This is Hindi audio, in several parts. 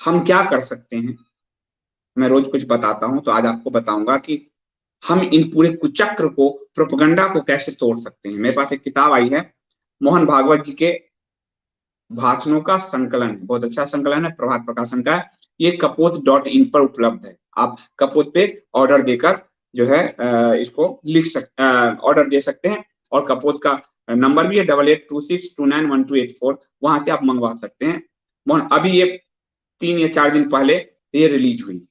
हम क्या कर सकते हैं। मैं रोज कुछ बताता हूं, तो आज आपको बताऊंगा कि हम इन पूरे कुचक्र को, प्रोपगंडा को कैसे तोड़ सकते हैं। मेरे पास एक किताब आई है, मोहन भागवत जी के भाषणों का संकलन है, बहुत अच्छा संकलन है, प्रभात प्रकाशन का है। ये कपोत.in पर उपलब्ध है। आप कपोत पे ऑर्डर देकर जो है इसको ऑर्डर दे सकते हैं। और कपोत का नंबर भी है 8826291284, वहां से आप मंगवा सकते हैं। अभी ये 3 या 4 दिन पहले ये रिलीज हुई।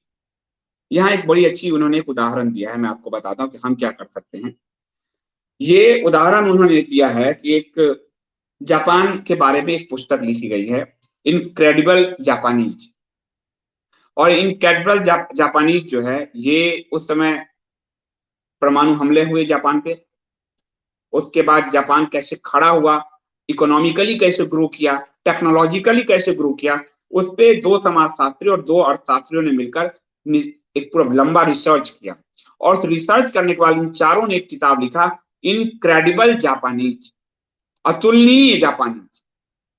यहाँ एक बड़ी अच्छी उन्होंने एक उदाहरण दिया है, मैं आपको बताता हूँ कि हम क्या कर सकते हैं। ये उदाहरण उन्होंने दिया है कि एक जापान के बारे में एक पुस्तक लिखी गई है, इनक्रेडिबल जापानीज। और इनक्रेडिबल जापानीज जो है, ये उस समय परमाणु हमले हुए जापान पे, उसके बाद जापान कैसे खड़ा हुआ, इकोनॉमिकली कैसे ग्रो किया, टेक्नोलॉजिकली कैसे ग्रो किया, उस पे 2 समाजशास्त्री और 2 अर्थशास्त्रियों ने मिलकर एक पूरा लंबा रिसर्च किया। और उस रिसर्च करने के बाद इन चारों ने एक किताब लिखा, इनक्रेडिबल जापानीज, अतुलनीय जापानीज।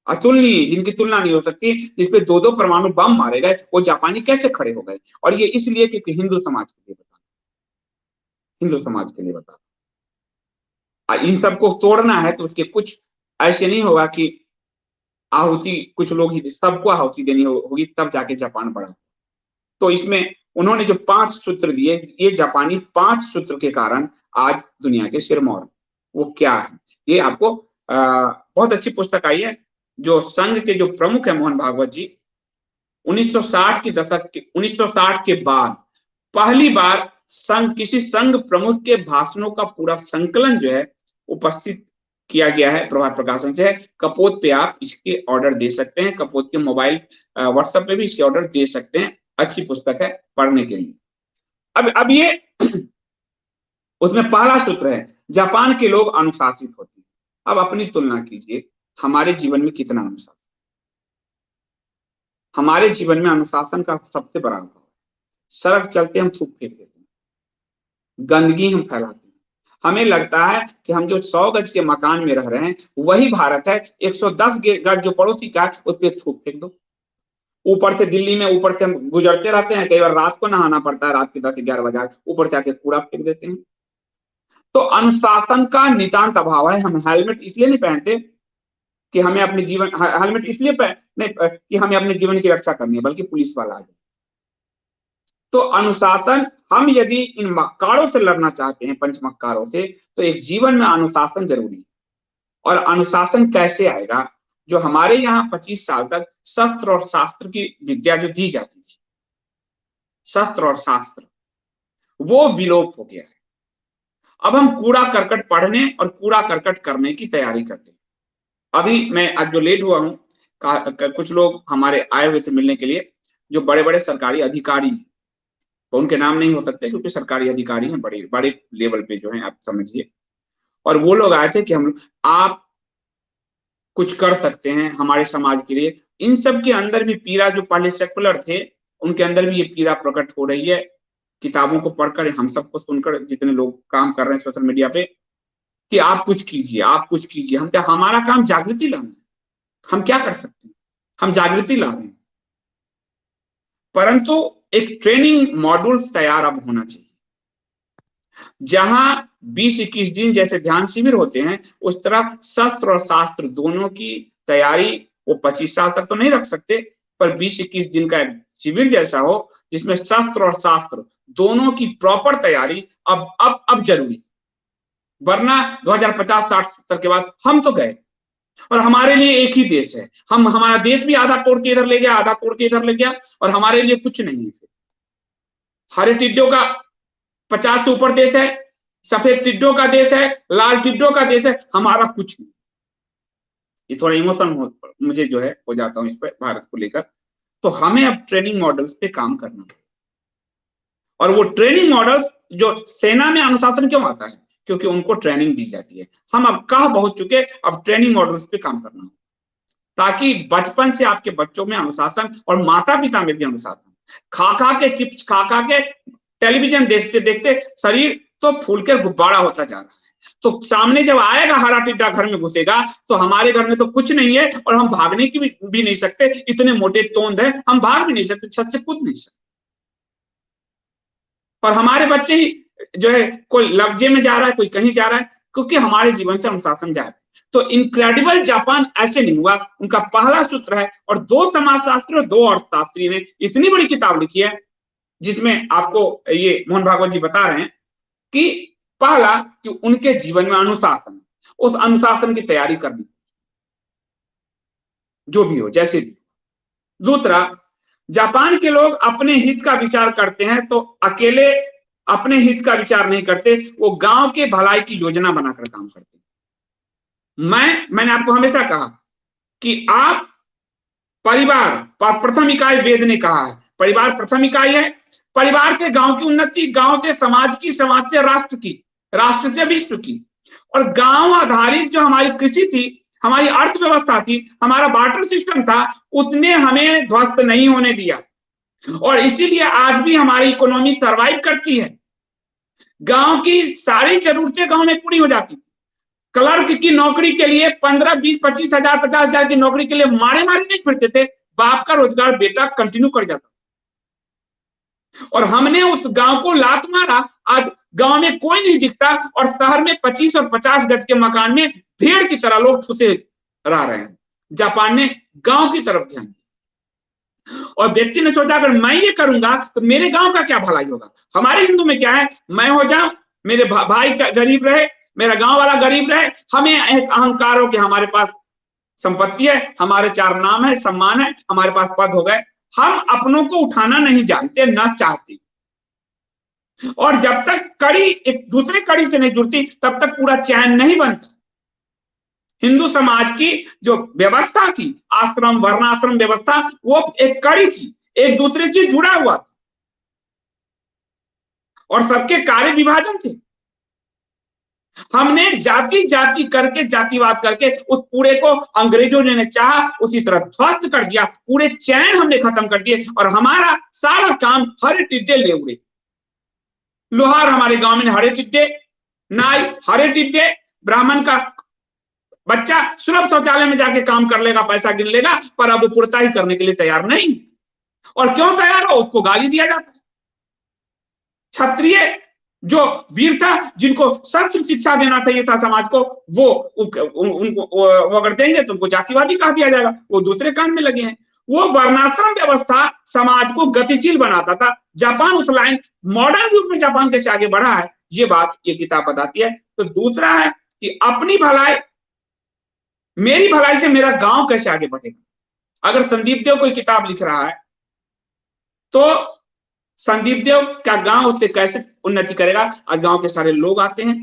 अतुलनीय, जिनकी तुलना नहीं हो सकती, जिसपे 2 परमाणु बम मारे गए, वो जापानी कैसे खड़े हो गए। और ये इसलिए क्योंकि हिंदू समाज के लिए बता, हिंदू समाज के लिए बता। इन सबको तोड़ना है तो उसके कुछ ऐसे नहीं होगा कि आहुति कुछ लोग ही, सबको आहुति देनी होगी, तब जाके जापान बढ़ा। तो इसमें उन्होंने जो 5 सूत्र दिए, ये जापानी 5 सूत्र के कारण आज दुनिया के सिरमौर। वो क्या है, ये आपको बहुत अच्छी पुस्तक आई है। जो संघ के जो प्रमुख है मोहन भागवत जी, 1960 के बाद पहली बार किसी संघ प्रमुख के भाषणों का पूरा संकलन जो है उपस्थित किया गया है, प्रभात प्रकाशन से है। कपोत पे आप इसके ऑर्डर दे सकते हैं, कपोत के मोबाइल व्हाट्सएप पे भी इसके ऑर्डर दे सकते हैं। अच्छी पुस्तक है पढ़ने के लिए। अब ये उसमें पहला सूत्र है, जापान के लोग अनुशासित होते हैं। अब अपनी तुलना कीजिए, हमारे जीवन में कितना अनुशासन, हमारे जीवन में अनुशासन का सबसे बड़ा अभाव है। सड़क चलते हम थूक फेंक देते हैं, गंदगी हम फैलाते हैं। हमें लगता है कि हम जो 100 गज के मकान में रह रहे हैं वही भारत है, 110 गज जो पड़ोसी का है उस पर थूक फेंक दो। ऊपर से दिल्ली में ऊपर से हम गुजरते रहते हैं, कई बार रात को नहाना पड़ता है, रात के 10-11 बजे ऊपर से आके कूड़ा फेंक देते हैं। तो अनुशासन का नितांत अभाव है। हम हेलमेट इसलिए नहीं पहनते कि हमें अपने जीवन, हेलमेट इसलिए नहीं कि हमें अपने जीवन की रक्षा करनी है, बल्कि पुलिस वाला आ जाए। तो अनुशासन, हम यदि इन मक्कारों से लड़ना चाहते हैं, पंच मक्कारों से, तो एक जीवन में अनुशासन जरूरी है। और अनुशासन कैसे आएगा, जो हमारे यहाँ 25 साल तक शस्त्र और शास्त्र की विद्या जो दी जाती थी, शस्त्र और शास्त्र, वो विलोप हो गया है। अब हम कूड़ा करकट पढ़ने और कूड़ा करकट करने की तैयारी करते हैं। अभी मैं आज जो लेट हुआ हूँ, कुछ लोग हमारे आए हुए थे मिलने के लिए, जो बड़े बड़े सरकारी अधिकारी हैं, तो उनके नाम नहीं हो सकते क्योंकि सरकारी अधिकारी हैं, बड़े बड़े लेवल पे जो हैं, आप समझिए। और वो लोग आए थे कि आप कुछ कर सकते हैं हमारे समाज के लिए। इन सब के अंदर भी पीड़ा, जो पहले सेकुलर थे उनके अंदर भी ये पीड़ा प्रकट हो रही है, किताबों को पढ़कर, हम सबको सुनकर, जितने लोग काम कर रहे हैं सोशल मीडिया पे, कि आप कुछ कीजिए, आप कुछ कीजिए। हमारा काम जागृति लाना है। हम क्या कर सकते हैं, हम जागृति ला रहे हैं, परंतु एक ट्रेनिंग मॉड्यूल तैयार अब होना चाहिए, जहां 20-21 दिन जैसे ध्यान शिविर होते हैं, उस तरह शस्त्र और शास्त्र दोनों की तैयारी, वो 25 साल तक तो नहीं रख सकते, पर 20-21 दिन का एक शिविर जैसा हो, जिसमें शस्त्र और शास्त्र दोनों की प्रॉपर तैयारी अब जरूरी। वरना 2050-60-70 के बाद हम तो गए, और हमारे लिए एक ही देश है। हमारा देश भी आधा तोड़ के इधर ले गया, आधा तोड़ के इधर ले गया, और हमारे लिए कुछ नहीं है। हरे टिड्डों का 50 से ऊपर देश है, सफेद टिड्डों का देश है, लाल टिड्डों का देश है, हमारा कुछ नहीं। ये थोड़ा इमोशन मुझे जो है हो जाता हूं इस पर, भारत को लेकर। तो हमें अब ट्रेनिंग मॉडल्स पे काम करना है। और वो ट्रेनिंग मॉडल्स, जो सेना में अनुशासन क्यों आता है, क्योंकि उनको ट्रेनिंग दी जाती है। हम अब कह बहुत चुके, अब ट्रेनिंग मॉडल्स पे काम करना है, ताकि बचपन से आपके बच्चों में अनुशासन, और माता पिता में भी अनुशासन। खा खा के चिप्स, खा खा के टेलीविजन देखते देखते शरीर तो फूल के गुब्बारा होता जा रहा है। तो सामने जब आएगा हरा टिड्डा घर में घुसेगा तो हमारे घर में तो कुछ नहीं है और हम भागने की भी नहीं सकते, इतने मोटे तोंद है, हम भाग भी नहीं सकते, छत से कूद नहीं सकते। और हमारे बच्चे ही जो है, कोई लफ्जे में जा रहा है, कोई कहीं जा रहा है, क्योंकि हमारे जीवन से अनुशासन जा रहा है। तो इनक्रेडिबल जापान ऐसे नहीं हुआ, उनका पहला सूत्र है। और दो समाजशास्त्री और दो अर्थशास्त्री ने इतनी बड़ी किताब लिखी है जिसमें आपको ये मोहन भागवत जी बता रहे हैं कि पहला कि उनके जीवन में अनुशासन, उस अनुशासन की तैयारी करनी, जो भी हो जैसे भी। दूसरा, जापान के लोग अपने हित का विचार करते हैं तो अकेले अपने हित का विचार नहीं करते, वो गांव के भलाई की योजना बनाकर काम करते हैं। मैंने आपको हमेशा कहा कि आप परिवार प्रथम इकाई, वेद ने कहा है परिवार प्रथम इकाई है। परिवार से गांव की उन्नति, गांव से समाज की, समाज से राष्ट्र की, राष्ट्र से विश्व की। और गांव आधारित जो हमारी कृषि थी, हमारी अर्थव्यवस्था थी, हमारा बार्टर सिस्टम था, उसने हमें ध्वस्त नहीं होने दिया और इसीलिए आज भी हमारी इकोनॉमी सरवाइव करती है। गांव की सारी जरूरतें गांव में पूरी हो जाती थी। क्लर्क की नौकरी के लिए 15, 20, 25 हजार, 50 हजार की नौकरी के लिए मारे मारे नहीं फिरते थे, बाप का रोजगार बेटा कंटिन्यू कर जाता। और हमने उस गांव को लात मारा, आज गांव में कोई नहीं दिखता और शहर में 25 और 50 गज के मकान में भेड़ की तरह लोग ठुसे रह रहे हैं। जापान ने गांव की तरफ ध्यान दिया और व्यक्ति ने सोचा अगर मैं ये करूंगा तो मेरे गांव का क्या भलाई होगा। हमारे हिंदू में क्या है, मैं हो जाऊं, मेरे भाई गरीब रहे, मेरा गांव वाला गरीब रहे, हमें एक अहंकार हो कि हमारे पास संपत्ति है, हमारे 4 नाम है, सम्मान है, हमारे पास पद हो गए। हम अपनों को उठाना नहीं जानते, ना चाहते। और जब तक कड़ी एक दूसरे कड़ी से नहीं जुड़ती तब तक पूरा चैन नहीं बनता। हिंदू समाज की जो व्यवस्था थी, आश्रम वर्णाश्रम व्यवस्था, वो एक कड़ी थी, एक दूसरे से जुड़ा हुआ था और सबके कार्य विभाजन थे। हमने जाति जाति करके, जातिवाद करके उस पूरे को अंग्रेजों ने चाहा उसी तरह ध्वस्त कर दिया, पूरे चैन हमने खत्म कर दिए और हमारा सारा काम हरे टिड्डे ले उड़े। लोहार हमारे गांव में हरे टिड्डे, नाई हरे टिड्डे, ब्राह्मण का बच्चा सुलभ शौचालय में जाके काम कर लेगा, पैसा गिन लेगा, पर अब वो पुरताई करने के लिए तैयार नहीं। और क्यों तैयार हो, उसको गाली दिया जाता है। क्षत्रिय जो वीर था, जिनको शस्त्र शिक्षा देना चाहिए था समाज को, वो उनको अगर देंगे तो उनको जातिवादी कहा दिया जाएगा, वो दूसरे काम में लगे हैं। वो वर्णाश्रम व्यवस्था समाज को गतिशील बनाता था। जापान उस लाइन, मॉडर्न युग में जापान कैसे आगे बढ़ा है, ये बात ये किताब बताती है। तो दूसरा है कि अपनी भलाई, मेरी भलाई से मेरा गांव कैसे आगे बढ़ेगा। अगर संदीप देव कोई किताब लिख रहा है तो संदीप देव का गांव उससे कैसे उन्नति करेगा। आज गांव के सारे लोग आते हैं,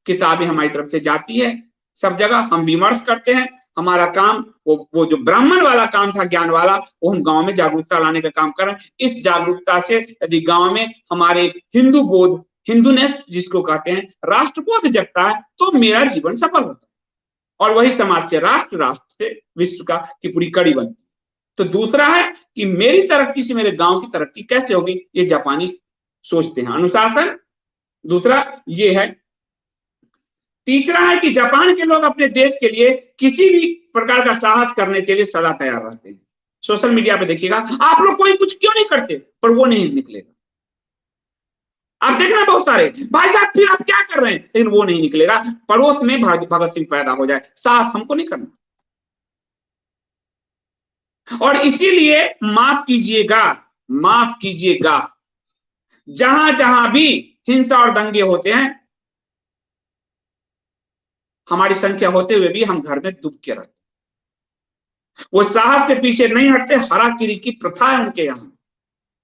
किताबें हमारी तरफ से जाती है सब जगह, हम विमर्श करते हैं। हमारा काम वो जो ब्राह्मण वाला काम था, ज्ञान वाला, वो हम गांव में जागरूकता लाने का काम कर रहे हैं। इस जागरूकता से यदि गांव में हमारे हिंदू बोध, हिंदूनेस जिसको कहते हैं, राष्ट्रबोध जगता है तो मेरा जीवन सफल होता है और वही समाज से राष्ट्र, राष्ट्र से विश्व का की पूरी कड़ी बनती है। तो दूसरा है कि मेरी तरक्की से मेरे गांव की तरक्की कैसे होगी, ये जापानी सोचते हैं, अनुशासन। दूसरा ये है। तीसरा है कि जापान के लोग अपने देश के लिए किसी भी प्रकार का साहस करने के लिए सदा तैयार रहते हैं। सोशल मीडिया पे देखिएगा, आप लोग कोई कुछ क्यों नहीं करते, पर वो नहीं निकलेगा। आप देखना बहुत सारे, भाई साहब फिर आप क्या कर रहे हैं, लेकिन वो नहीं निकलेगा। पड़ोस में भगत सिंह पैदा हो जाए, साहस हमको नहीं करना। और इसीलिए माफ कीजिएगा, माफ कीजिएगा, जहां जहां भी हिंसा और दंगे होते हैं, हमारी संख्या होते हुए भी हम घर में दुब के रहते। वो साहस से पीछे नहीं हटते, हराकिरी की प्रथा है उनके यहां।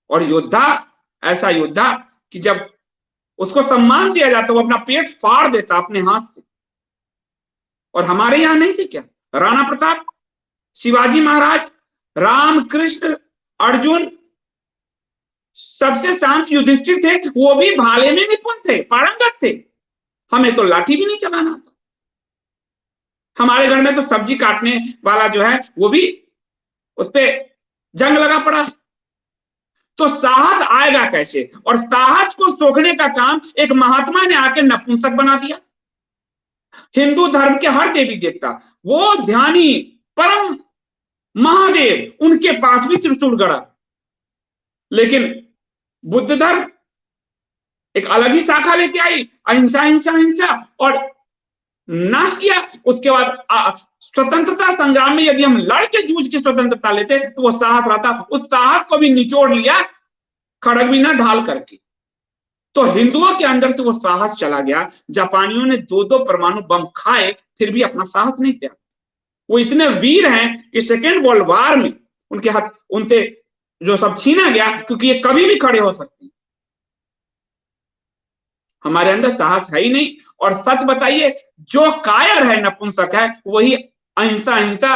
और योद्धा, ऐसा योद्धा कि जब उसको सम्मान दिया जाता वो अपना पेट फाड़ देता अपने हाथ से। और हमारे यहां नहीं थे क्या, राणा प्रताप, शिवाजी महाराज, रामकृष्ण, अर्जुन, सबसे शांत युधिष्ठिर थे, वो भी भाले में निपुण थे, पारंगत थे। हमें तो लाठी भी नहीं चलाना था। हमारे घर में तो सब्जी काटने वाला जो है वो भी उस पे जंग लगा पड़ा है। तो साहस आएगा कैसे, और साहस को सोखने का काम एक महात्मा ने आके नपुंसक बना दिया। हिंदू धर्म के हर देवी देवता, वो ध्यानी परम महादेव, उनके पास भी त्रिशूल गड़ा। लेकिन बुद्ध धर्म एक अलग ही शाखा लेके आई, अहिंसा हिंसा हिंसा, और नाश किया। उसके बाद स्वतंत्रता संग्राम में यदि हम लड़ के जूझ के स्वतंत्रता लेते तो वो साहस रहता, उस साहस को भी निचोड़ लिया खड़ग भी ना ढाल करके। तो हिंदुओं के अंदर से वो साहस चला गया। जापानियों ने 2-2 परमाणु बम खाए, फिर भी अपना साहस नहीं त्यागा। वो इतने वीर हैं कि सेकेंड वर्ल्ड वॉर में उनके हाथ उनसे जो सब छीना गया, क्योंकि ये कभी भी खड़े हो सकते हैं। हमारे अंदर साहस है ही नहीं। और सच बताइए, जो कायर है, नपुंसक है, वही अहिंसा हिंसा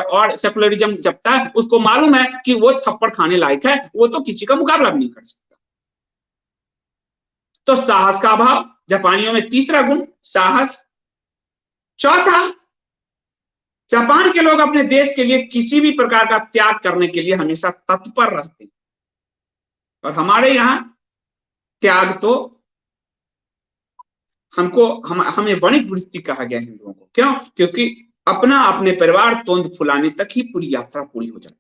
और सेकुलरिज्म जपता है। उसको मालूम है कि वो थप्पड़ खाने लायक है, वो तो किसी का मुकाबला भी नहीं कर सकता। तो साहस का अभाव, जापानियों में तीसरा गुण साहस। चौथा, जापान के लोग अपने देश के लिए किसी भी प्रकार का त्याग करने के लिए हमेशा तत्पर रहते हैं। और हमारे यहां त्याग तो हमें वणिक वृत्ति कहा गया हिंदुओं को। क्यों? क्योंकि अपने परिवार तोंद फुलाने तक ही पूरी यात्रा पूरी हो जाती।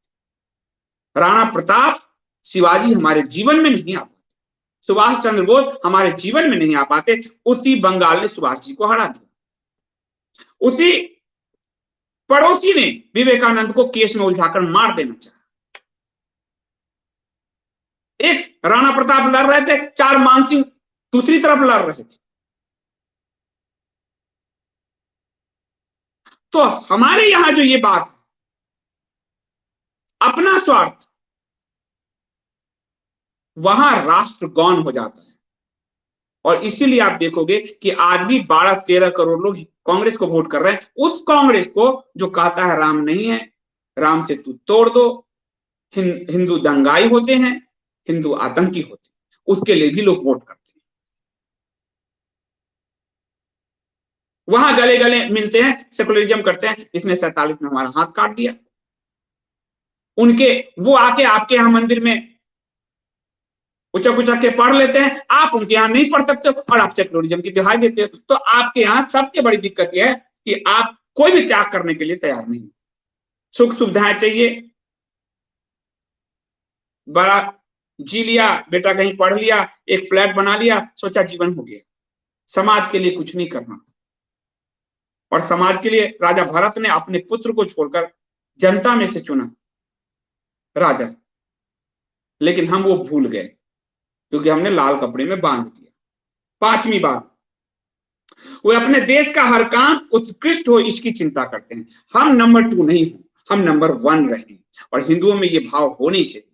राणा प्रताप, शिवाजी हमारे जीवन में नहीं आ पाते, सुभाष चंद्र बोस हमारे जीवन में नहीं आ पाते। उसी बंगाल ने सुभाष जी को हरा दिया, उसी पड़ोसी ने विवेकानंद को केस में उलझाकर मार देना चाहा। एक राणा प्रताप लड़ रहे थे, 4 मानसिंह दूसरी तरफ लड़ रहे थे। तो हमारे यहां जो ये बात, अपना स्वार्थ, वहां राष्ट्र गौण हो जाता है। और इसीलिए आप देखोगे कि आज भी 12-13 करोड़ लोग कांग्रेस को वोट कर रहे हैं, उस कांग्रेस को जो कहता है राम नहीं है, राम से तू तोड़ दो, हिंदू दंगाई होते हैं, हिंदू आतंकी होते हैं, उसके लिए भी लोग वोट करते हैं। वहां गले गले मिलते हैं, सेकुलरिज्म करते हैं, इसने 47 में हमारा हाथ काट दिया। उनके वो आके आपके यहां मंदिर में उचक उचक के पढ़ लेते हैं, आप उनके यहां नहीं पढ़ सकते हो और आप सेकुलरिज्म की दिखाई देते हो। तो आपके यहां सबसे बड़ी दिक्कत यह है कि आप कोई भी त्याग करने के लिए तैयार नहीं। सुख सुविधाएं चाहिए, बड़ा जी लिया, बेटा कहीं पढ़ लिया, एक फ्लैट बना लिया, सोचा जीवन हो गया। समाज के लिए कुछ नहीं करना। और समाज के लिए राजा भरत ने अपने पुत्र को छोड़कर जनता में से चुना राजा, लेकिन हम वो भूल गए क्योंकि हमने लाल कपड़े में बांध दिया। 5वीं बात, वे अपने देश का हर काम उत्कृष्ट हो इसकी चिंता करते हैं। हम नंबर 2 नहीं हो, हम नंबर 1 रहे। और हिंदुओं में ये भाव होनी चाहिए।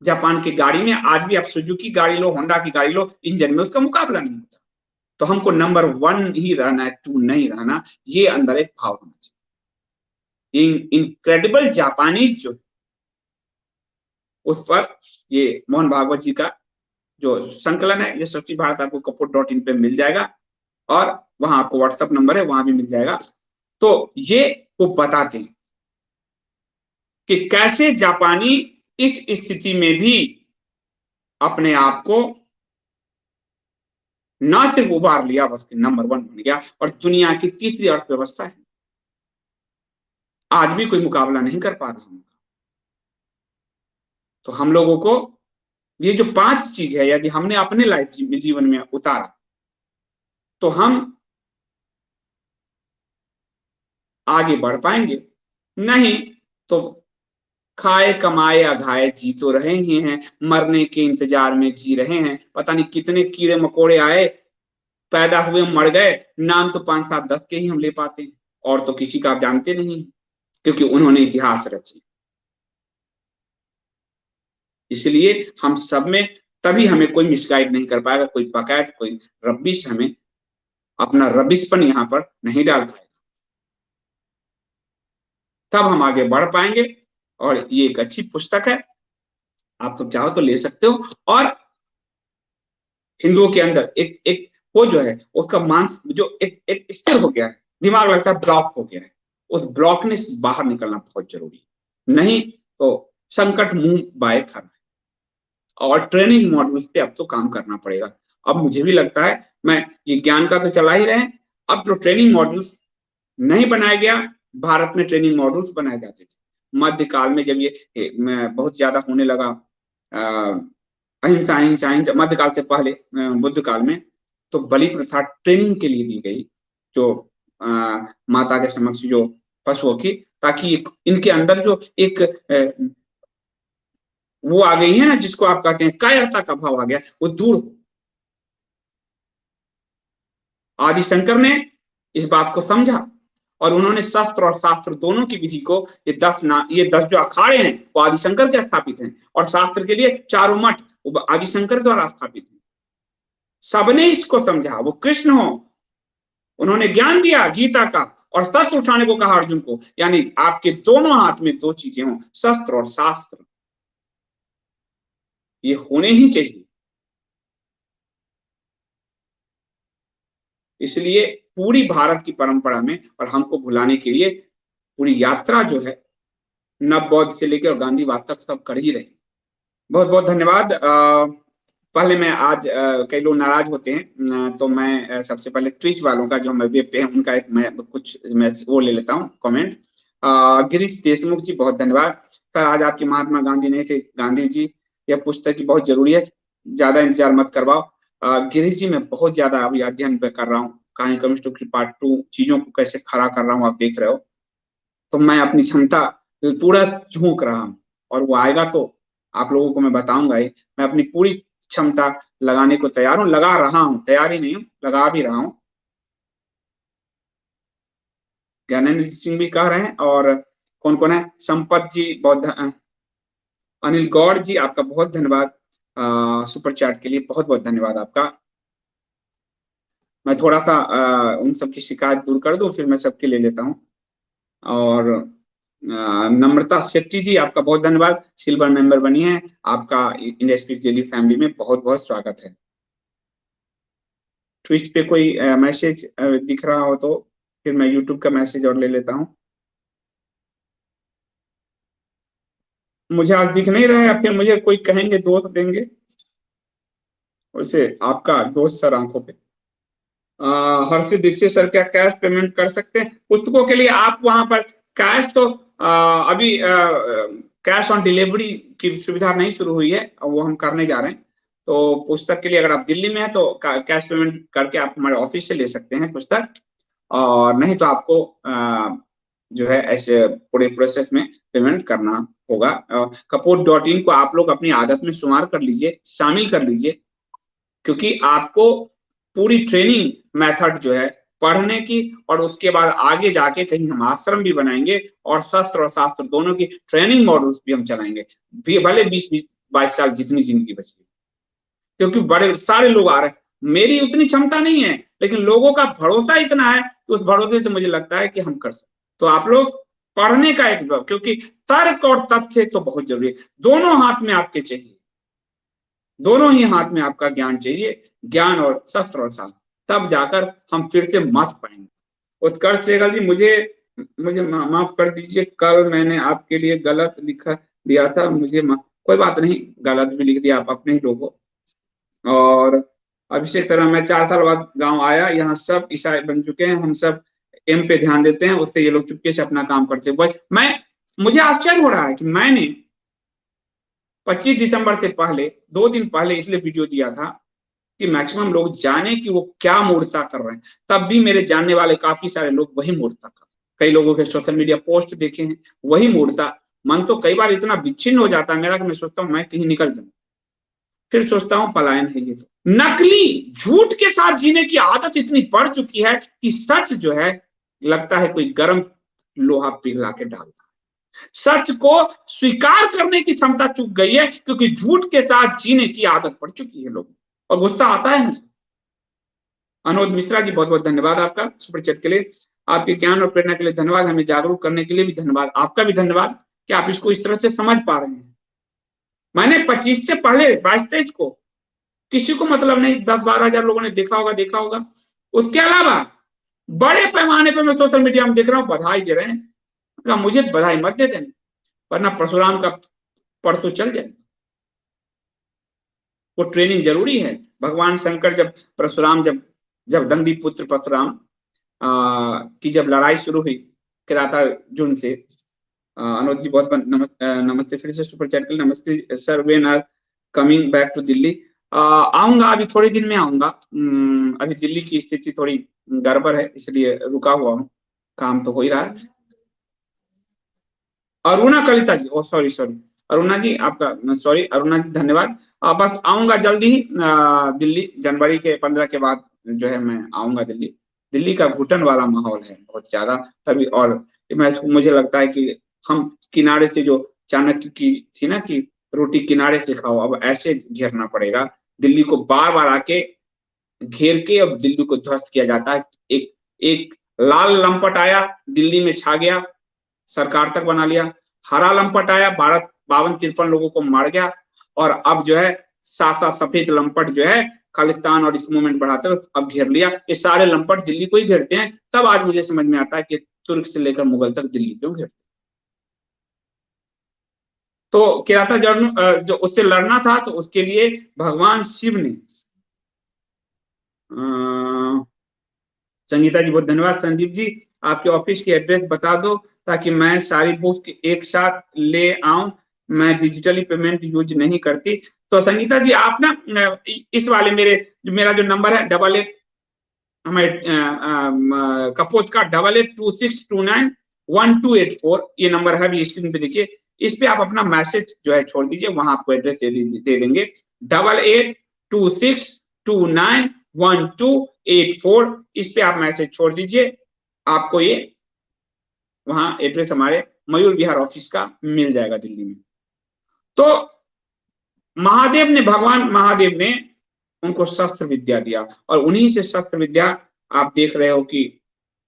जापान की गाड़ी में आज भी आप सुजुकी गाड़ी लो, होंडा की गाड़ी लो, इंजन में उसका मुकाबला नहीं होता। तो हमको नंबर 1 ही रहना है, 2 नहीं रहना। ये अंदर एक भाव होना चाहिए। इनक्रेडिबल जापानीज जो, उस पर ये मोहन भागवत जी का जो संकलन है, ये स्वच्छ भारत आपको कपूर.in पे मिल जाएगा, और वहां आपको व्हाट्सएप नंबर है, वहां भी मिल जाएगा। तो ये वो बताते हैं कि कैसे जापानी इस स्थिति में भी अपने आप को न सिर्फ उभार लिया, बल्कि नंबर 1 बन गया और दुनिया की तीसरी अर्थव्यवस्था है। आज भी कोई मुकाबला नहीं कर पा रहा। तो हम लोगों को ये जो 5 चीज है, यदि हमने अपने लाइफ जीवन में उतारा तो हम आगे बढ़ पाएंगे। नहीं तो खाए कमाए अघाए जी तो रहे ही हैं, मरने के इंतजार में जी रहे हैं। पता नहीं कितने कीड़े मकोड़े आए, पैदा हुए, मर गए, नाम तो 5, 7, 10 के ही हम ले पाते हैं, और तो किसी का आप जानते नहीं, क्योंकि उन्होंने इतिहास रची। इसलिए हम सब में तभी हमें कोई मिसगाइड नहीं कर पाएगा, कोई बकायद, कोई रब्बिश हमें अपना रबिशपन यहां पर नहीं डाल पाएगा। तब हम आगे बढ़ पाएंगे। और ये एक अच्छी पुस्तक है, आप तो चाहो तो ले सकते हो। और हिंदुओं के अंदर एक एक वो जो है, उसका मांस जो एक स्थिर हो गया है, दिमाग लगता है ब्लॉक हो गया है, उस ब्लॉकनेस से बाहर निकलना बहुत जरूरी है। नहीं तो संकट मुंह बाए खड़ा है। और ट्रेनिंग मॉड्यूल्स पे अब तो काम करना पड़ेगा। अब मुझे भी लगता है, मैं ये ज्ञान का तो चला ही रहे, अब जो ट्रेनिंग मॉड्यूल्स नहीं बनाया गया, भारत में ट्रेनिंग मॉड्यूल्स बनाए जाते थे मध्यकाल में, जब ये बहुत ज्यादा होने लगा अहिंसा अहिंसा अहिंसा, मध्यकाल से पहले बुद्ध काल में, तो बलि प्रथा ट्रेनिंग के लिए दी गई, जो माता के समक्ष जो पशुओं की, ताकि इनके अंदर जो एक वो आ गई है ना, जिसको आप कहते हैं कायरता का भाव आ गया, वो दूर हो। आदि शंकर ने इस बात को समझा और उन्होंने शस्त्र और शास्त्र दोनों की विधि को, ये 10 जो अखाड़े हैं वो आदि शंकर के स्थापित हैं, और शास्त्र के लिए चारों मठ वो आदि शंकर द्वारा स्थापित हैं। सबने इसको समझा, वो कृष्ण हो, उन्होंने ज्ञान दिया गीता का, और शस्त्र उठाने को कहा अर्जुन को, यानी आपके दोनों हाथ में 2 चीजें हों, शस्त्र और शास्त्र, ये होने ही चाहिए। इसलिए पूरी भारत की परंपरा में, और हमको भुलाने के लिए पूरी यात्रा जो है नव बौद्ध से लेकर गांधीवाद तक सब कर ही रहे। बहुत बहुत धन्यवाद। पहले मैं आज कई लोग नाराज होते हैं, तो मैं सबसे पहले ट्विच वालों का जो हमारे वेब पे है उनका एक मैं वो ले लेता हूँ कमेंट। गिरीश देशमुख जी बहुत धन्यवाद सर, आज आपकी महात्मा गांधी नहीं थे, गांधी जी, यह पुस्तक की बहुत जरूरी है, ज्यादा इंतजार मत करवाओ। गिरीश जी, मैं बहुत ज्यादा अभी अध्ययन पे कर रहा हूँ, कहानी कम्युनिस्ट की पार्ट 2 चीजों को कैसे खड़ा कर रहा हूँ, आप देख रहे हो, तो मैं अपनी क्षमता पूरा झोंक रहा हूँ, और वो आएगा तो आप लोगों को मैं बताऊंगा ही। मैं अपनी पूरी क्षमता लगाने को तैयार हूँ, लगा रहा हूँ, तैयार ही नहीं हूँ, लगा भी रहा हूँ। ज्ञानेंद्र सिंह भी कह रहे हैं, और कौन कौन है, संपत जी बहुत, अनिल गौड़ जी आपका बहुत धन्यवाद सुपर चैट के लिए, बहुत बहुत धन्यवाद आपका। मैं थोड़ा सा उन सबकी शिकायत दूर कर दूं, फिर मैं सबके ले लेता हूँ। और नम्रता शेट्टी जी आपका बहुत धन्यवाद, सिल्वर मेंबर बनी है, आपका इंडिया स्पीक डेली फैमिली में बहुत बहुत स्वागत है। ट्विच पे कोई मैसेज दिख रहा हो तो फिर मैं यूट्यूब का मैसेज और ले लेता हूँ। मुझे आज दिख नहीं रहा है, फिर मुझे कोई कहेंगे, दोस्त देंगे उसे, आपका दोस्त सर आंखों पे। हर्षित दीक्षित सर, क्या कैश पेमेंट कर सकते हैं पुस्तकों के लिए? आप वहां पर कैश तो अभी कैश ऑन डिलीवरी की सुविधा नहीं शुरू हुई है, वो हम करने जा रहे हैं। तो पुस्तक के लिए अगर आप दिल्ली में हैं तो कैश पेमेंट करके आप हमारे ऑफिस से ले सकते हैं पुस्तक, और नहीं तो आपको जो है ऐसे पूरे प्रोसेस में पेमेंट करना होगा। कपूर.in को आप लोग अपनी आदत में शुमार कर लीजिए, शामिल कर लीजिए, क्योंकि आपको पूरी ट्रेनिंग मेथड जो है पढ़ने की, और उसके बाद आगे जाके कहीं हम आश्रम भी बनाएंगे, और शस्त्र और शास्त्र दोनों की ट्रेनिंग मॉड्यूल्स भी हम चलाएंगे, भले 20-22 साल जितनी जिंदगी बची, क्योंकि बड़े सारे लोग आ रहे हैं। मेरी उतनी क्षमता नहीं है, लेकिन लोगों का भरोसा इतना है कि उस भरोसे से मुझे लगता है कि हम कर सकते। तो आप लोग पढ़ने का एक, क्योंकि तर्क और तथ्य तो बहुत जरूरी है, दोनों हाथ में आपके चाहिए, दोनों ही हाथ में आपका ज्ञान चाहिए, ज्ञान और शस्त्र और शास्त्र, तब जाकर हम फिर से मत पाएंगे। उत्कर्ष सहगल जी, मुझे मुझे माफ कर दीजिए, कल मैंने आपके लिए गलत लिखा दिया था, मुझे कोई बात नहीं, गलत भी लिख दिया, आप अपने ही लोगों। और अभिषेक शर्मा, मैं 4 साल बाद गांव आया, यहाँ सब ईसाई बन चुके हैं, हम सब एम पे ध्यान देते हैं, उससे ये लोग चुपके से अपना काम करते हैं। मैं मुझे आश्चर्य हो रहा है कि मैंने 25 दिसंबर से पहले 2 दिन पहले इसलिए वीडियो दिया था कि मैक्सिमम लोग जाने कि वो क्या मूर्खता कर रहे हैं, तब भी मेरे जानने वाले काफी सारे लोग वही मूर्खता कर, कई लोगों के सोशल मीडिया पोस्ट देखे हैं, वही मूर्खता। मन तो कई बार इतना विच्छिन्न हो जाता है मेरा कि मैं सोचता हूँ मैं कहीं निकल जाऊं, फिर सोचता हूँ पलायन है ये तो। नकली झूठ के साथ जीने की आदत इतनी बढ़ चुकी है कि सच जो है लगता है कोई गर्म लोहा पिघला के डालता है। सच को स्वीकार करने की क्षमता चूक गई है, क्योंकि झूठ के साथ जीने की आदत पड़ चुकी है लोगों, और गुस्सा आता है मुझे। अनोद मिश्रा जी, बहुत बहुत धन्यवाद आपका सुपर चैट के लिए, आपके ज्ञान और प्रेरणा के लिए धन्यवाद, हमें जागरूक करने के लिए भी धन्यवाद, आपका भी धन्यवाद कि आप इसको इस तरह से समझ पा रहे हैं। मैंने 25 से पहले 22-23 को किसी को मतलब नहीं, 10-12 हजार लोगों ने देखा होगा। उसके अलावा बड़े पैमाने पर मैं सोशल मीडिया में देख रहा हूँ बधाई दे रहे हैं, मुझे बधाई मत दे देना, वरना परशुराम का परसों चल जाए। वो ट्रेनिंग जरूरी है, भगवान शंकर जब परशुराम जब जब दंडी पुत्र परशुराम की जब लड़ाई शुरू हुई किरातार्जुन से, अनुज जी बहुत नमस्ते फिर से सुपर चैट के लिए नमस्ते sir, when are coming back to Delhi? आऊंगा, अभी थोड़े दिन में आऊंगा। अभी दिल्ली की स्थिति थोड़ी गड़बड़ है, इसलिए रुका हुआ हूँ, काम तो हो ही रहा है। अरुणा कलिता जी, ओ सॉरी सॉरी, अरुणा जी आपका सॉरी, अरुणा जी धन्यवाद। बस आऊंगा जल्दी ही दिल्ली, जनवरी के 15 के बाद जो है मैं आऊंगा दिल्ली। दिल्ली का घुटन वाला माहौल है बहुत ज्यादा, तभी। और मुझे लगता है कि हम किनारे से जो चाणक्य की थी ना कि रोटी किनारे से खाओ, अब ऐसे घेरना पड़ेगा दिल्ली को, बार बार आके घेर के अब दिल्ली को ध्वस्त किया जाता है। एक एक लाल लंपट आया, दिल्ली में छा गया, सरकार तक बना लिया। हरा लंपट आया, भारत 52-53 लोगों को मार गया। और अब जो है साथ साथ सफेद लंपट जो है खालिस्तान और इस मूवमेंट बढ़ाते हुए अब घेर लिया। ये सारे लंपट दिल्ली को ही घेरते हैं। तब आज मुझे समझ में आता है कि तुर्क से लेकर मुगल तक दिल्ली क्यों घेरते। तो किराता जो उससे लड़ना था, तो उसके लिए भगवान शिव ने संगीता जी बहुत धन्यवाद। संदीप जी आपके ऑफिस की एड्रेस बता दो ताकि मैं सारी बुक एक साथ ले आऊं, मैं डिजिटली पेमेंट यूज नहीं करती। तो संगीता जी आप ना इस वाले मेरा जो नंबर है 88 हमारे कपोज का 8826291284, ये नंबर है, भी स्क्रीन पे देखिए। इस पे आप अपना मैसेज जो है छोड़ दीजिए, वहां आपको एड्रेस दे देंगे। 8826291284, इस पे आप मैसेज छोड़ दीजिए, आपको ये वहां एड्रेस हमारे मयूर विहार ऑफिस का मिल जाएगा दिल्ली में। तो भगवान महादेव ने उनको शस्त्र विद्या दिया, और उन्हीं से शस्त्र विद्या आप देख रहे हो कि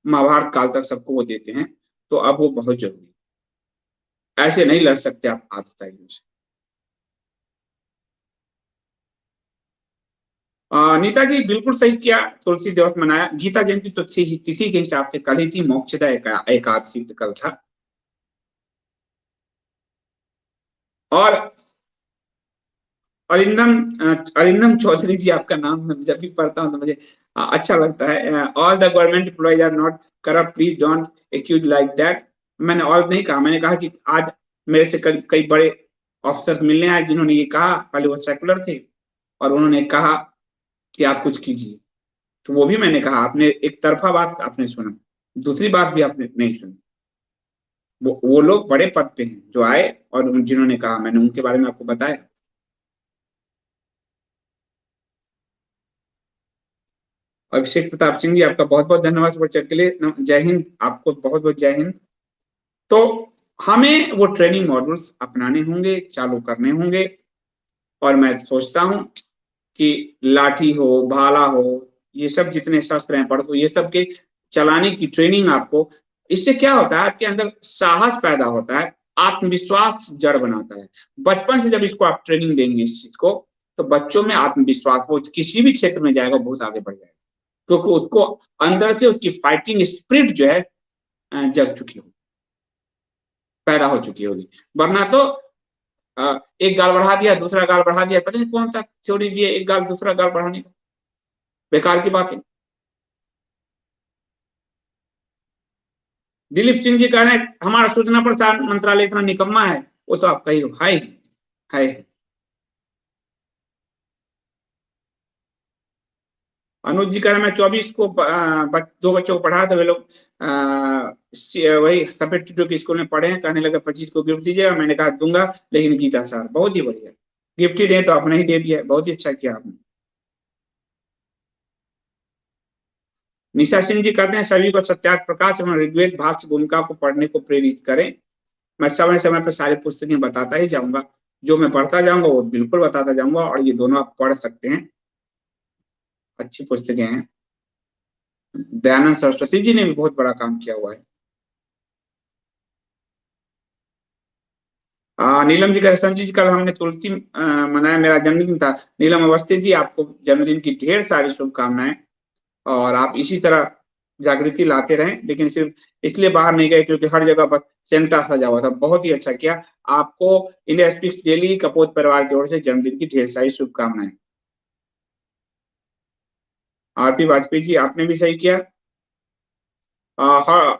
महाभारत काल तक सबको वो देते हैं। तो अब वो बहुत जरूरी, ऐसे नहीं लड़ सकते आप आतताइयों से। नीताजी बिल्कुल सही किया, तुलसी दिवस मनाया। गीता जयंती तो थी ही, तिथि के हिसाब से कल ही थी, मोक्षदा एकादशी कल था। और अरिंदम अरिंदम चौधरी जी आपका नाम मैं जब भी पढ़ता हूँ तो मुझे अच्छा लगता है। All the government employees are not corrupt, please don't accuse like that. मैंने ऑल नहीं कहा, मैंने कहा कि आज मेरे से कई बड़े ऑफिसर्स मिलने आए जिन्होंने ये कहा, पहले वो सेकुलर थे और उन्होंने कहा कि आप कुछ कीजिए। तो वो भी मैंने कहा, आपने एक तरफा बात आपने सुना, दूसरी बात भी आपने नहीं सुनी। वो लोग बड़े पद पे हैं जो आए और जिन्होंने कहा, मैंने उनके बारे में आपको बताया। अभिषेक प्रताप सिंह जी आपका बहुत बहुत धन्यवाद सुपर चैट के लिए। जय हिंद, आपको बहुत बहुत जय हिंद। तो हमें वो ट्रेनिंग मॉड्यूल्स अपनाने होंगे, चालू करने होंगे। और मैं सोचता हूं कि लाठी हो, भाला हो, ये सब जितने शस्त्र हैं, परसों ये सब के चलाने की ट्रेनिंग आपको, इससे क्या होता है आपके अंदर साहस पैदा होता है, आत्मविश्वास जड़ बनाता है। बचपन से जब इसको आप ट्रेनिंग देंगे इस चीज को, तो बच्चों में आत्मविश्वास, वो किसी भी क्षेत्र में जाएगा बहुत आगे बढ़ जाएगा, क्योंकि उसको अंदर से उसकी फाइटिंग स्पिरिट जो है जग चुकी होगी, पैदा हो चुकी होगी। वरना तो एक गाल बढ़ा दिया, दूसरा गाल बढ़ा दिया, पता नहीं कौन सा थ्योरी दिए एक गाल दूसरा गाल बढ़ाने का, बेकार की बात है। दिलीप सिंह जी कह रहे हैं हमारा सूचना प्रसार मंत्रालय इतना निकम्मा है, वो तो आप कही है। अनुज जी कह रहे हैं मैं 24 को दो बच्चों को पढ़ा, तो वे लोग वही सफेद टीटो के स्कूल में पढ़े हैं, कहने लगे 25 को गिफ्ट दीजिएगा। मैंने कहा दूंगा, लेकिन गीता सर बहुत ही बढ़िया गिफ्ट ही दे, तो आपने ही दे दिया, बहुत ही अच्छा किया आपने। निशा सिंह जी कहते हैं सभी को सत्यार्थ प्रकाश एवं ऋग्वेद भाष्य भूमिका को पढ़ने को प्रेरित करें। मैं समय समय पर सारी पुस्तकें बताता ही जाऊंगा, जो मैं पढ़ता जाऊंगा वो बिल्कुल बताता जाऊंगा, और ये दोनों आप पढ़ सकते हैं, अच्छी पुस्तकें हैं। दयानंद सरस्वती जी ने भी बहुत बड़ा काम किया हुआ है। नीलम जी का संजय जी कल हमने तुलसी मनाया, मेरा जन्मदिन था। नीलम अवस्थी जी आपको जन्मदिन की ढेर सारी शुभकामनाएं, और आप इसी तरह जागृति लाते रहें। लेकिन सिर्फ इसलिए बाहर नहीं गए क्योंकि हर जगह बस सेंटा सजा हुआ था, बहुत ही अच्छा किया। आपको इंडिया स्पीक्स डेली कपोत परिवार की ओर से जन्मदिन की ढेर सारी शुभकामनाएं। आरपी वाजपेयी जी, आपने भी सही किया।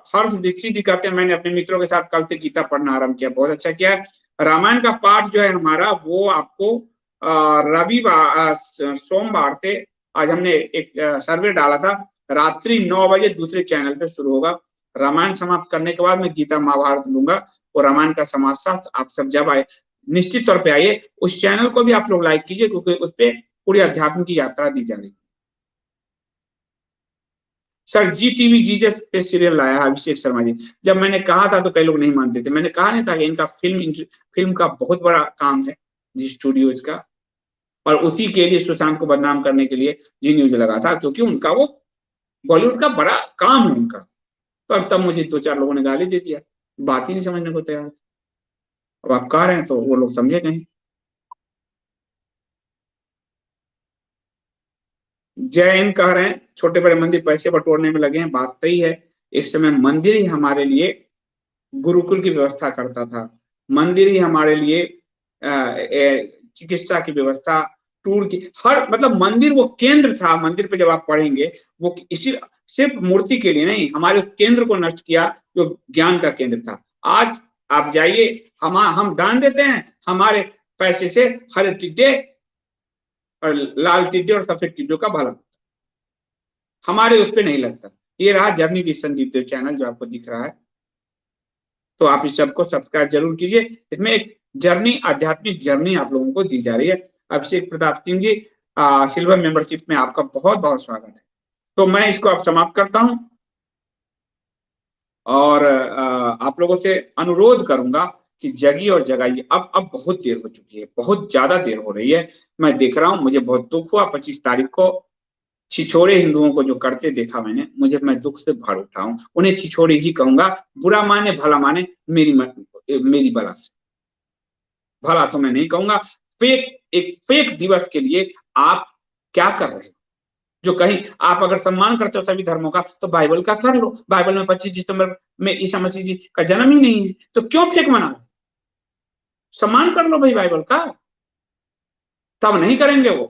हर्ष दीक्षित जी कहते हैं मैंने अपने मित्रों के साथ कल से गीता पढ़ना आरंभ किया, बहुत अच्छा किया है। रामायण का पाठ जो है हमारा वो आपको रविवार सोमवार से, आज हमने एक सर्वे डाला था, रात्रि 9 बजे दूसरे चैनल पे शुरू होगा। रामायण समाप्त करने के बाद मैं गीता महाभारत लूंगा और रामायण का समाज आप सब जब आए निश्चित तौर पे आइए। उस चैनल को भी आप लोग लाइक कीजिए क्योंकि उस पर पूरी अध्यात्म की यात्रा दी जा रही है। सर जी टीवी जीजस पे सीरियल लाया है अभिषेक शर्मा जी। जब मैंने कहा था तो कई लोग नहीं मानते थे, मैंने कहा नहीं था कि इनका फिल्म का बहुत बड़ा काम है जी स्टूडियोज का, और उसी के लिए सुशांत को बदनाम करने के लिए जी न्यूज लगा था, क्योंकि उनका वो बॉलीवुड का बड़ा काम है उनका। पर तब मुझे 2-4 लोगों ने गाली दे दिया, बात ही नहीं समझने को तैयार। अब आप कह रहे हैं तो वो लोग समझे नहीं। जैन कह रहे हैं छोटे बड़े मंदिर पैसे बटोरने में लगे हैं, बात सही है। एक समय मंदिर ही हमारे लिए गुरुकुल की व्यवस्था करता था, मंदिर ही हमारे लिए चिकित्सा की व्यवस्था, टूर की, हर मतलब मंदिर वो केंद्र था। मंदिर पे जब आप पढ़ेंगे वो इसी सिर्फ मूर्ति के लिए नहीं, हमारे उस केंद्र को नष्ट किया जो ज्ञान का केंद्र था। आज आप जाइए, हम दान देते हैं हमारे पैसे से, हरे टिड्डे और लाल टिड्डे और सफेद टिड्डों का भला हमारे उस पर नहीं लगता। ये रहा journey with Sandeep Dev channel जो आपको दिख रहा है, तो आप इस सबको सब्सक्राइब जरूर कीजिए। इसमें एक जर्नी, आध्यात्मिक जर्नी आप लोगों को दी जा रही है। अभिषेक प्रताप सिंह जी, सिल्वर मेंबरशिप में आपका बहुत बहुत स्वागत है। तो मैं इसको अब समाप्त करता हूं और आप लोगों से अनुरोध करूंगा कि जगिए और जगाइए। अब बहुत देर हो चुकी है, बहुत ज्यादा देर हो रही है। मैं देख रहा हूं, मुझे बहुत दुख हुआ 25 तारीख को छिछोरे हिंदुओं को जो करते देखा मैंने, मैं दुख से भर उठा हूं। उन्हें छिछोरे ही कहूंगा, बुरा माने भला माने, मेरी बला से। भला तो मैं नहीं कहूंगा। एक फेक दिवस के लिए आप क्या कर रहे हो? जो कहीं आप अगर सम्मान करते हो सभी धर्मों का तो बाइबल का कर लो। बाइबल में 25 दिसंबर में ईसा मसीह जी का जन्म ही नहीं है, तो क्यों फेक मना? सम्मान कर लो भाई बाइबल का। तब नहीं करेंगे वो,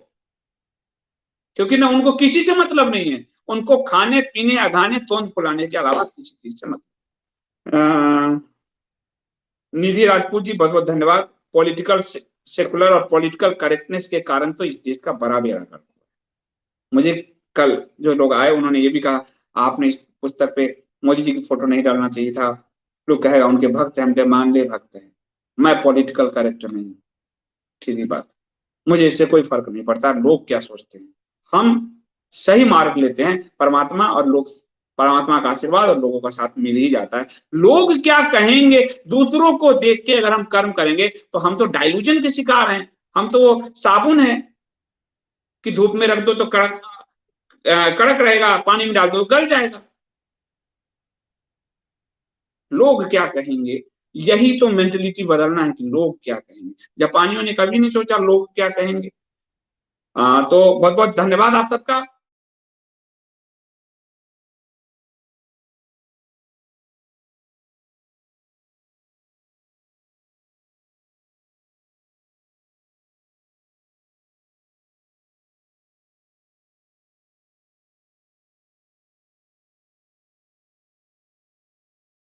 क्योंकि ना उनको किसी से मतलब नहीं है। उनको खाने पीने अघाने तोंद फुलाने के अलावा किसी चीज से मतलब। निधि राजपूत जी, बहुत बहुत धन्यवाद। पॉलिटिकल सेकुलर और पॉलिटिकल करेक्टनेस के कारण तो इस देश का बड़ा बेड़ा गर्क हुआ। मुझे कल जो लोग आए उन्होंने ये भी कहा आपने इस पुस्तक पे मोदी जी की फोटो नहीं डालना चाहिए था, लोग कहेगा उनके भक्त हैं, हमके मानदेय भक्त हैं। मैं पॉलिटिकल करेक्ट नहीं, सीधी बात। मुझे इससे कोई फर्क नहीं पड़ता लोग क्या सोचते हैं। हम सही मार्ग लेते हैं, परमात्मा और लोग, परमात्मा का आशीर्वाद और लोगों का साथ मिल ही जाता है। लोग क्या कहेंगे, दूसरों को देख के अगर हम कर्म करेंगे तो हम तो डाइल्यूजन के शिकार हैं। हम तो वो साबुन है कि धूप में रख दो तो कड़क कड़क रहेगा, पानी में डाल दो गल जाएगा। लोग क्या कहेंगे, यही तो मेंटेलिटी बदलना है कि लोग क्या कहेंगे। जापानियों ने कभी नहीं सोचा लोग क्या कहेंगे। तो बहुत बहुत धन्यवाद आप सबका।